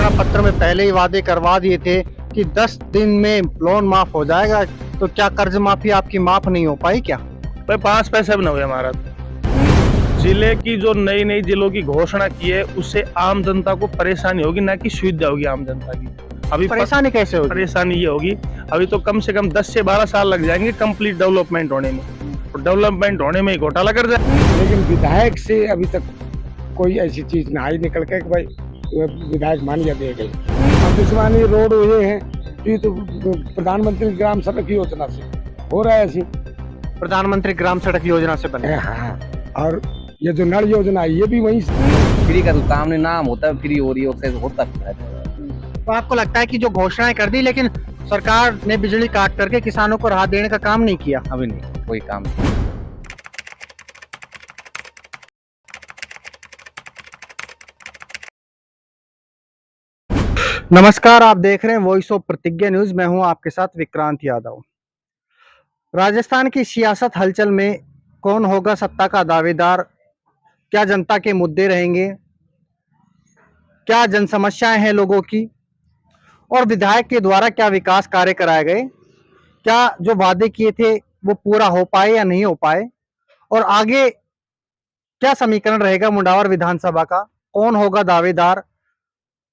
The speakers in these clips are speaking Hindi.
घोषणा पत्र में पहले ही वादे करवा दिए थे कि 10 दिन में लोन माफ हो जाएगा, तो क्या कर्ज माफी आपकी माफ नहीं हो पाई क्या? भाई 5 पैसे भी ना हुए हमारा। जिले की जो नई नई जिलों की घोषणा की है उससे आम जनता को परेशानी होगी, ना कि सुविधा होगी आम जनता की। अभी परेशानी कैसे होगी? परेशानी ये होगी, अभी तो कम से कम 10 से 12 साल लग जाएंगे कंप्लीट डेवलपमेंट होने में, और डेवलपमेंट होने में ही घोटाला कर जाए। लेकिन विधायक से अभी तक कोई ऐसी चीज ना आई निकल के कि भाई विधायक मान्यता दे गई। अब दुश्मनी रोड हुए हैं तो प्रधानमंत्री ग्राम सड़क योजना से हो रहा है ऐसी। प्रधानमंत्री ग्राम सड़क योजना से बने। हाँ, और ये जो नल योजना है ये भी वही फ्री का सामने नाम होता है, फ्री हो रही है, होता है। तो आपको लगता है कि जो घोषणाएं कर दी लेकिन सरकार ने बिजली काट करके किसानों को राहत देने का काम नहीं किया? अभी नहीं, कोई काम नहीं। नमस्कार, आप देख रहे हैं वॉइस ऑफ प्रतिज्ञा न्यूज। मैं हूं आपके साथ विक्रांत यादव। राजस्थान की सियासत हलचल में कौन होगा सत्ता का दावेदार? क्या जनता के मुद्दे रहेंगे? क्या जन समस्याएं हैं लोगों की? और विधायक के द्वारा क्या विकास कार्य कराए गए? क्या जो वादे किए थे वो पूरा हो पाए या नहीं हो पाए? और आगे क्या समीकरण रहेगा मुंडावर विधानसभा का? कौन होगा दावेदार?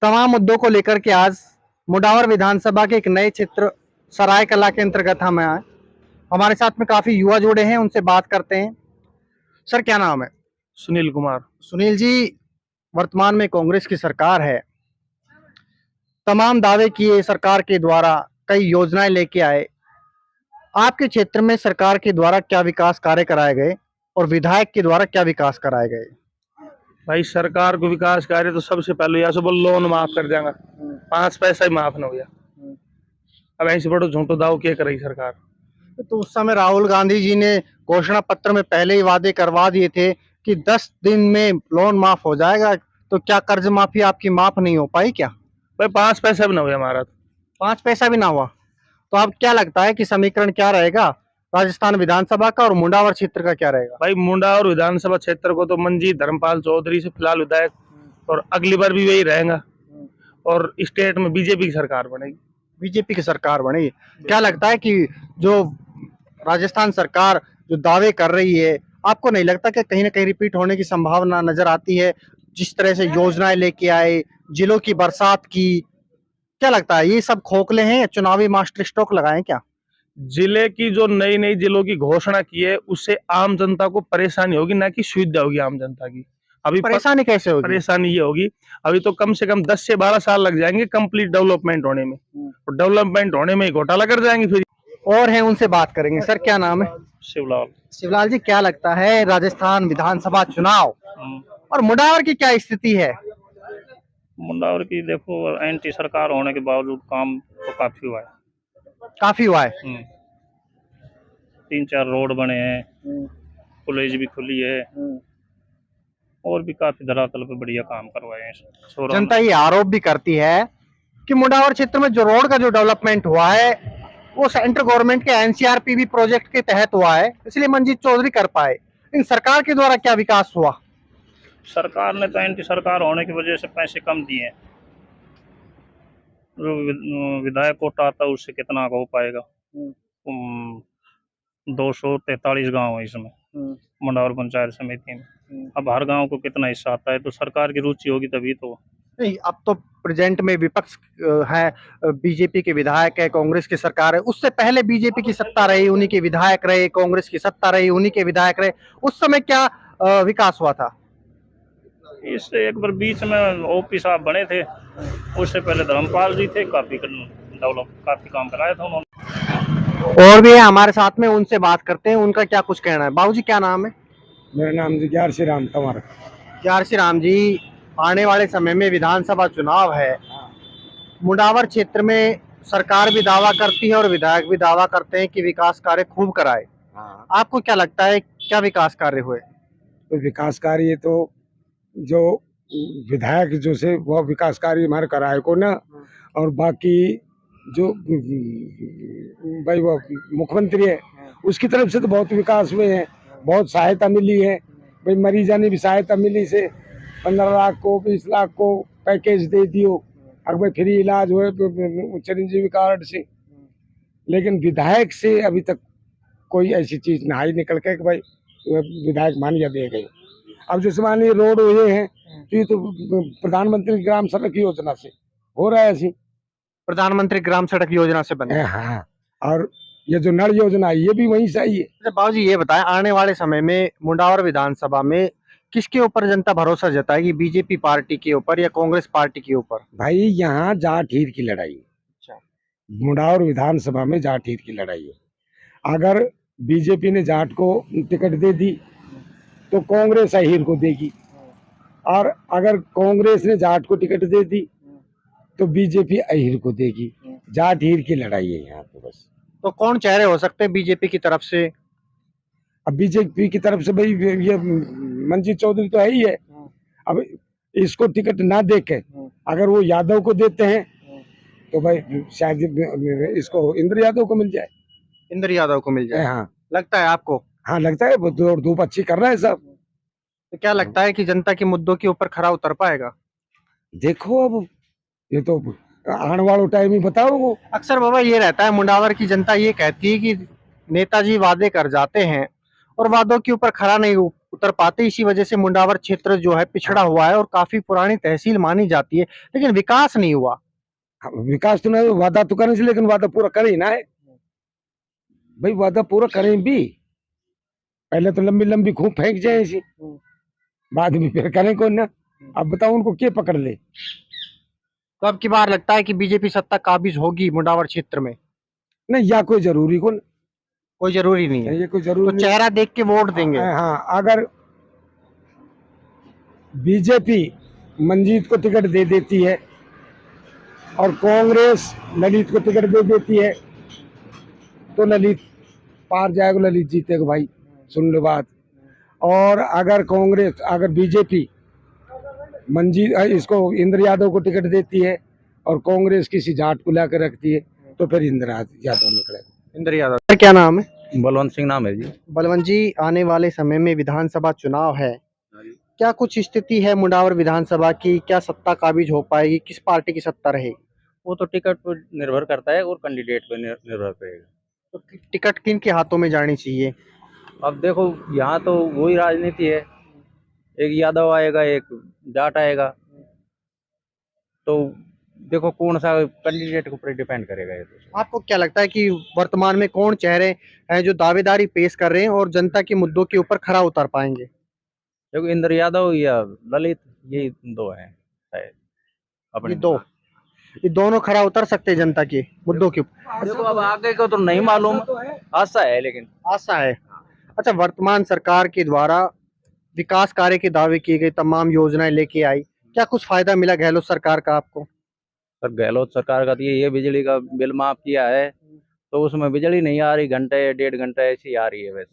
तमाम मुद्दों को लेकर के आज मुंडावर विधानसभा के एक नए क्षेत्र सराय कला के अंतर्गत हम आए। हमारे साथ में काफी युवा जुड़े हैं, उनसे बात करते हैं। सर, क्या नाम है? सुनील कुमार। सुनील जी, वर्तमान में कांग्रेस की सरकार है, तमाम दावे किए सरकार के द्वारा, कई योजनाएं लेके आए। आपके क्षेत्र में सरकार के द्वारा क्या विकास कार्य कराए गए और विधायक के द्वारा क्या विकास कराए गए? भाई सरकार को विकास कार्य तो सबसे पहले या सुबह लोन माफ कर देगा, 5 पैसा ही माफ ना हो गया। अब ऐसे बड़ो झूठो दाव क्या करेगी सरकार? तो उस समय राहुल गांधी जी ने घोषणा पत्र में पहले ही वादे करवा दिए थे कि 10 दिन में लोन माफ हो जाएगा, तो क्या कर्ज माफी आपकी माफ नहीं हो पाई क्या? भाई 5 पैसा भी ना हुआ हमारा। 5 पैसा भी ना हुआ। तो अब क्या लगता है कि समीकरण क्या रहेगा राजस्थान विधानसभा का और मुंडावर क्षेत्र का क्या रहेगा? भाई मुंडा और विधानसभा क्षेत्र को तो मंजीत धर्मपाल चौधरी से फिलहाल विधायक, और अगली बार भी वही रहेगा, और स्टेट में बीजेपी की सरकार बनेगी। बीजेपी की सरकार बनेगी। क्या लगता है कि जो राजस्थान सरकार जो दावे कर रही है, आपको नहीं लगता कि कहीं ना कहीं रिपीट होने की संभावना नजर आती है? जिस तरह से योजनाएं लेके आए, जिलों की बरसात की, क्या लगता है ये सब खोखले हैं या चुनावी मास्टर स्ट्रोक लगाए क्या? जिले की जो नई नई जिलों की घोषणा की है उससे आम जनता को परेशानी होगी, ना कि सुविधा होगी आम जनता की। अभी परेशानी कैसे होगी? परेशानी ये होगी, अभी तो कम से कम 10 से 12 साल लग जाएंगे कंप्लीट डेवलपमेंट होने में, और डेवलपमेंट होने में ही घोटाला कर जाएंगे फिर। और हैं, उनसे बात करेंगे। सर, क्या नाम है? शिवलाल। शिवलाल जी, क्या लगता है राजस्थान विधानसभा चुनाव और मुंडावर की क्या स्थिति है? मुंडावर की देखो, एंटी सरकार होने के बावजूद काम तो काफी हुआ है। काफी हुआ है। 3-4 रोड बने हैं, कॉलेज भी खुली है, और भी काफी धरातल पे बढ़िया काम करवाए हैं। जनता ये आरोप भी करती है कि मुंडावर क्षेत्र में जो रोड का जो डेवलपमेंट हुआ है वो सेंट्रल गवर्नमेंट के एनसीआरपीवी प्रोजेक्ट के तहत हुआ है, इसलिए मंजीत चौधरी कर पाए। इन सरकार के द्वारा क्या विकास हुआ? सरकार ने तो एंटी सरकार होने की वजह से पैसे कम दिए हैं। जो विधायक कोटा आता है उससे कितना हो पाएगा? 243 गांव है इसमें, मुंडावर पंचायत समिति में। अब हर गांव को कितना हिस्सा आता है? तो सरकार की रुचि होगी तभी तो। नहीं, अब तो प्रेजेंट में विपक्ष है, बीजेपी के विधायक है, कांग्रेस की सरकार है। उससे पहले बीजेपी की सत्ता रही, उन्हीं के विधायक रहे, कांग्रेस की सत्ता रही, उन्हीं के विधायक रहे। उस समय क्या विकास हुआ था? इससे एक बार बीच में ओपी साहब बने थे, उससे पहले धर्मपाल जी थे, काफी काम कराया था उन्होंने। और भी है हमारे साथ में, उनसे बात करते हैं, उनका क्या कुछ कहना है। बाबूजी, क्या नाम है? मेरा नाम ग्यार श्री राम तंवर। ग्यार श्री राम जी, आने वाले समय में विधानसभा चुनाव है। मुंडावर क्षेत्र में सरकार भी दावा करती है और विधायक भी दावा करते हैं कि विकास कार्य खूब कराए। आपको क्या लगता है क्या विकास कार्य हुए? तो विकास कार्य तो जो विधायक जो से वो विकास कार्य हमारे कराए को ना, और बाकी जो भाई वो मुख्यमंत्री है उसकी तरफ से तो बहुत विकास हुए हैं, बहुत सहायता मिली है। भाई मरीजानी भी सहायता मिली से 15 लाख को 20 लाख को पैकेज दे दियो, अगर भाई फ्री इलाज हुए तो चिरंजीवी कार्ड से, लेकिन विधायक से अभी तक कोई ऐसी चीज ना आई निकल के कि भाई विधायक मान्यता दे गए। अब जैसे मान लीजिए रोड हुए हैं तो ये तो प्रधानमंत्री ग्राम सड़क योजना से हो रहा है ऐसी। प्रधानमंत्री ग्राम सड़क योजना से बने। हाँ, और ये जो नल योजना है ये भी वहीं से आई है। अच्छा बाबूजी ये बताएं, आने वाले समय में मुंडावर विधानसभा में किसके ऊपर जनता भरोसा जताएगी, बीजेपी पार्टी के ऊपर या कांग्रेस पार्टी के ऊपर? भाई यहाँ जाट हीर की लड़ाई है। अच्छा। मुंडावर विधानसभा में जाट हीर की लड़ाई है। अगर बीजेपी ने जाट को टिकट दे दी तो कांग्रेस अहीर को देगी, और अगर कांग्रेस ने जाट को टिकट दे दी तो बीजेपी अहीर को देगी। जाट हीर की लड़ाई है यहाँ पे बस। तो कौन चेहरे हो सकते हैं बीजेपी की तरफ से? अब बीजेपी की तरफ से भाई ये मंजीत चौधरी तो है ही है। अब इसको टिकट ना देके अगर वो यादव को देते हैं तो भाई शायद इसको इंद्र यादव को मिल जाए। इंद्र यादव को मिल जाए? हाँ लगता है आपको? हाँ, लगता है वो दौड़ धूप अच्छी कर रहा है सब। तो क्या लगता है कि जनता के मुद्दों के ऊपर खरा उतर पाएगा? देखो अब ये तो आने वाला टाइम ही बताओ। अक्सर बाबा ये रहता है, मुंडावर की जनता ये कहती है कि नेताजी वादे कर जाते हैं और वादों के ऊपर खरा नहीं उतर पाते, इसी वजह से मुंडावर क्षेत्र जो है पिछड़ा हुआ है और काफी पुरानी तहसील मानी जाती है, लेकिन विकास नहीं हुआ। विकास तो नहीं, वादा तो करने से, लेकिन वादा पूरा करें ही ना है भाई। वादा पूरा करें भी, पहले तो लंबी लंबी खूब फेंक जाए इसी, बाद में फिर करें कौन ना। अब बताओ उनको क्या पकड़ ले। तो अब की बार लगता है कि बीजेपी सत्ता काबिज होगी मुंडावर क्षेत्र में? नहीं, या कोई जरूरी कौन, कोई जरूरी नहीं है, ये कोई तो जरूरी नहीं। चेहरा देख के वोट देंगे। हाँ, अगर बीजेपी मंजीत को टिकट दे देती है और कांग्रेस ललित को टिकट दे देती है तो ललित पार जाएगा, ललित जीतेगा भाई, सुन लो बात। और अगर बीजेपी मंजीत इसको इंद्र यादव को टिकट देती है और कांग्रेस किसी जाट को लाकर रखती है तो फिर इंद्र यादव निकलेगा। इंद्र यादव। क्या नाम है? बलवंत सिंह नाम है जी। बलवंत जी, आने वाले समय में विधानसभा चुनाव है, क्या कुछ स्थिति है मुंडावर विधानसभा की? क्या सत्ता काबिज हो पाएगी? किस पार्टी की सत्ता रहेगी? वो तो टिकट पर निर्भर करता है और कैंडिडेट पर निर्भर करेगा। तो टिकट किन के हाथों में जानी चाहिए? अब देखो यहाँ तो वही राजनीति है, एक यादव आएगा एक जाट आएगा, तो देखो कौन सा कैंडिडेट के ऊपर डिपेंड करेगा ये तो। आपको क्या लगता है कि वर्तमान में कौन चेहरे हैं जो दावेदारी पेश कर रहे हैं और जनता के मुद्दों के ऊपर खरा उतर पाएंगे? देखो इंद्र यादव या ललित, ये दो हैं शायद अपने। ये दोनों खरा उतर सकते हैं जनता के मुद्दों के ऊपर? देखो अब आगे को तो नहीं मालूम, आशा है लेकिन। आशा है। अच्छा, वर्तमान सरकार के द्वारा विकास कार्य के दावे किए गए, तमाम योजनाएं लेके आई, क्या कुछ फायदा मिला गहलोत सरकार का आपको? सर गहलोत सरकार का तो ये बिजली का बिल माफ किया है तो उसमें बिजली नहीं आ रही, घंटे 1.5 घंटे ऐसी आ रही है बस।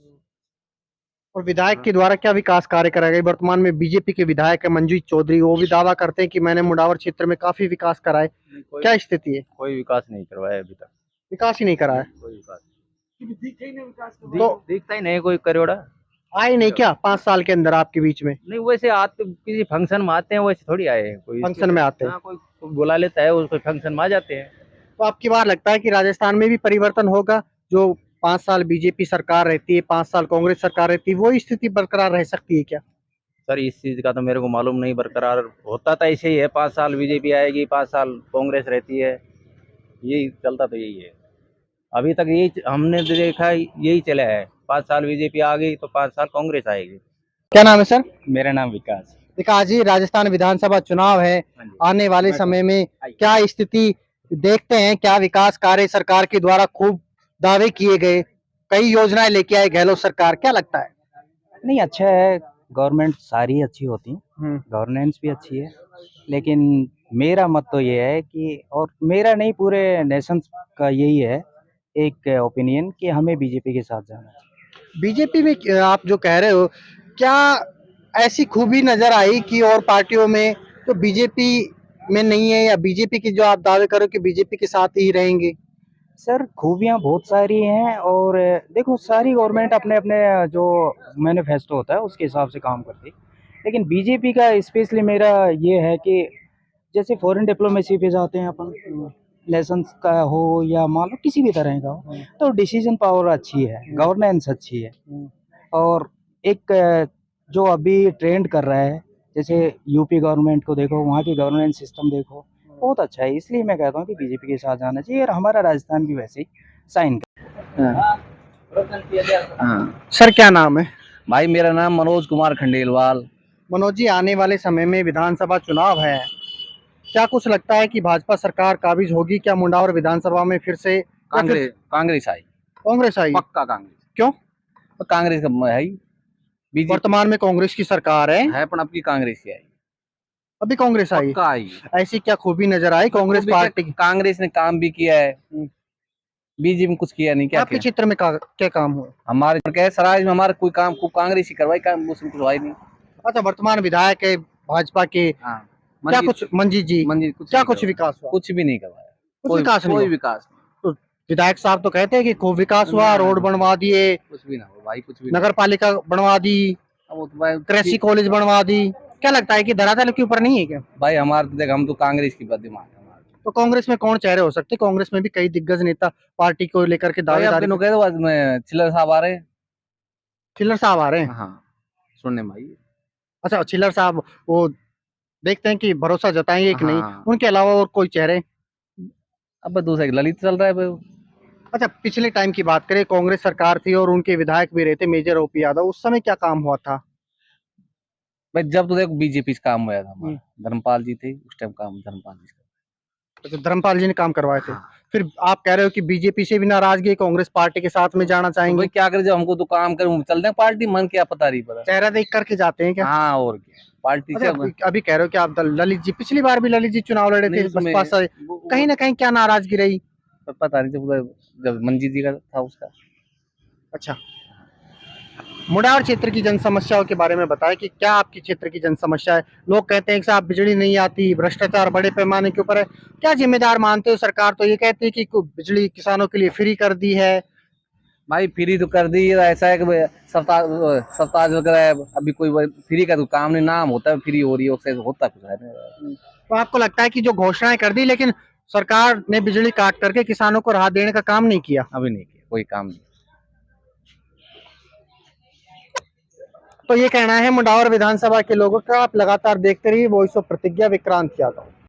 और विधायक के द्वारा क्या विकास कार्य कराया गया? वर्तमान में बीजेपी के विधायक है मंजीत चौधरी, वो भी दावा करते हैं कि मैंने मुंडावर क्षेत्र में काफी विकास कराए, क्या स्थिति है? कोई विकास नहीं करवाया अभी तक, विकास ही नहीं कराया। कोई विकास तो दिखता ही नहीं कोई करोड़ा। आए नहीं क्या 5 साल के अंदर आपके बीच में? नहीं वैसे आते किसी फंक्शन में आते हैं, वैसे थोड़ी आए हैं। कोई फंक्शन में आते हैं? हाँ, कोई बुला लेता है उसको, फंक्शन में आ जाते हैं। तो आपकी बार लगता है कि राजस्थान में भी परिवर्तन होगा? जो 5 साल बीजेपी सरकार रहती है, 5 साल कांग्रेस सरकार रहती है, वो स्थिति बरकरार रह सकती है क्या? सर इस चीज का तो मेरे को मालूम नहीं, बरकरार होता था ऐसे ही है, 5 साल बीजेपी आएगी 5 साल कांग्रेस रहती है, यही चलता तो यही है अभी तक। यही हमने देखा, यही चला है, 5 साल बीजेपी आ गई तो 5 साल कांग्रेस आएगी। क्या नाम है सर? मेरा नाम विकास। विकास जी, राजस्थान विधानसभा चुनाव है, आने वाले समय में क्या स्थिति देखते हैं? क्या विकास कार्य सरकार के द्वारा खूब दावे किए गए, कई योजनाएं लेके आए गहलोत सरकार, क्या लगता है? नहीं अच्छा है, गवर्नमेंट सारी अच्छी होती है, गवर्नेंस भी अच्छी है, लेकिन मेरा मत तो ये है कि, और मेरा नहीं पूरे नेशन का यही है एक ओपिनियन, कि हमें बीजेपी के साथ जाना है। बीजेपी में आप जो कह रहे हो, क्या ऐसी खूबी नजर आई कि और पार्टियों में तो बीजेपी में नहीं है, या बीजेपी की जो आप दावे करो कि बीजेपी के साथ ही रहेंगे? सर खूबियाँ बहुत सारी हैं, और देखो सारी गवर्नमेंट अपने अपने जो मैनिफेस्टो होता है उसके हिसाब से काम करती है, लेकिन बीजेपी का स्पेशली मेरा ये है कि जैसे फॉरेन डिप्लोमेसी पे जाते हैं अपन, लेसन्स का हो या मान लो किसी भी तरह का हो, तो डिसीजन पावर अच्छी है, गवर्नेंस अच्छी है। और एक जो अभी ट्रेंड कर रहा है, जैसे यूपी गवर्नमेंट को देखो, वहाँ की गवर्नेंस सिस्टम देखो, बहुत अच्छा है। इसलिए मैं कहता हूँ कि बीजेपी के साथ जाना चाहिए, और हमारा राजस्थान भी वैसे ही साइन हाँ सर क्या नाम है? भाई, मेरा नाम मनोज कुमार खंडेलवाल। मनोज जी, आने वाले समय में विधानसभा चुनाव है, क्या कुछ लगता है कि भाजपा सरकार काबिज होगी क्या मुंडावर विधानसभा में फिर से, या फिर कांग्रेस कांग्रेस आई, कांग्रेस आई? पक्का कांग्रेस। क्यों? तो कांग्रेस का है ही, बीजेपी वर्तमान में कांग्रेस की सरकार है, पर आपकी कांग्रेस ही आई, अभी कांग्रेस आई, पक्का आई। ऐसी क्या खूबी नजर आई कांग्रेस पार्टी की? कांग्रेस ने काम भी किया है, बीजेपी में कुछ किया नहीं। क्या आपके किया क्षेत्र में क्या काम हुआ? हमारे क्या है, सराज में हमारा कोई काम को कांग्रेस ही करवाई, काम उसमें कुछ हुआ ही नहीं। अच्छा, वर्तमान विधायक है भाजपा के, हाँ, क्या कुछ मंजीत जी, मंदिर कुछ क्या नहीं कुछ करवाया, विकास हुआ? कुछ भी नहीं करवाया, कुछ विकास नहीं कोई हुआ? विकास नहीं, तो विधायक साहब तो कहते हैं कि खूब विकास हुआ, ना, रोड बनवा दिए, कुछ भी ना हो भाई, कुछ भी नगर पालिका बनवा दी, अब वो तो भाई कृषि कॉलेज बनवा दी। क्या लगता है कि धरातल के ऊपर नहीं है क्या? भाई हमारे तो देख, हम तो कांग्रेस की दिमाग है हमारा। तो कांग्रेस में कौन चेहरे हो सकते? कांग्रेस में भी कई दिग्गज नेता पार्टी को लेकर के भाई दावेदारी आपके कह दो, आज में चिल्लर साहब आ रहे हैं। चिल्लर साहब आ रहे हैं? हाँ, सुनने में भाई। अच्छा, चिल्लर साहब, वो देखते हैं कि भरोसा जताएंगे कि नहीं, हाँ, उनके अलावा और कोई चेहरे? अब दूसरा एक ललित चल रहा है भाई। अच्छा, पिछले टाइम की बात करें, कांग्रेस सरकार थी और उनके विधायक भी रहे थे मेजर ओपी यादव, उस समय क्या काम हुआ था? भाई जब तो देखो बीजेपी से काम हुआ था हमारा, धर्मपाल जी थे उस टाइम, काम धर्मपाल जी का। तो धर्मपाल जी ने काम करवाए थे। हाँ, फिर आप कह रहे हो कि बीजेपी से भी नाराजगी है, कांग्रेस पार्टी के साथ में जाना तो चाहेंगे? भाई क्या करे, जब हमको तो काम करे चलते हैं पार्टी, मन क्या पता नहीं पता। चेहरा देख करके जाते हैं क्या? हाँ, और क्या पार्टी से अच्छा, अभी कह रहे हो कि आप ललित जी, पिछली बार भी ललित जी चुनाव लड़े थे उसमें बसपा से, कहीं ना कहीं क्या नाराजगी रही? पता नहीं, जब मंजीत जी का था उसका। अच्छा, मुंडावर क्षेत्र की जन समस्याओं के बारे में बताएं कि क्या आपके क्षेत्र की जन समस्या है? लोग कहते हैं कि साहब बिजली नहीं आती, भ्रष्टाचार बड़े पैमाने के ऊपर है, क्या जिम्मेदार मानते हो? सरकार तो ये कहती है कि बिजली किसानों के लिए फ्री कर दी है। भाई फ्री तो कर दी है, ऐसा है कि सप्ताह सप्ताह वगैरह है, अभी कोई फ्री का तो काम नहीं, नाम होता है फ्री हो रही है, उससे होता कुछ है नहीं। तो आपको लगता है कि जो घोषणाएं कर दी, लेकिन सरकार ने बिजली काट करके किसानों को राहत देने का काम नहीं किया? अभी नहीं किया कोई काम नहीं। तो ये कहना है मुंडावर विधानसभा के लोगों का। आप लगातार देखते रहिए वॉइस ऑफ प्रतिज्ञा, विक्रांत यादव।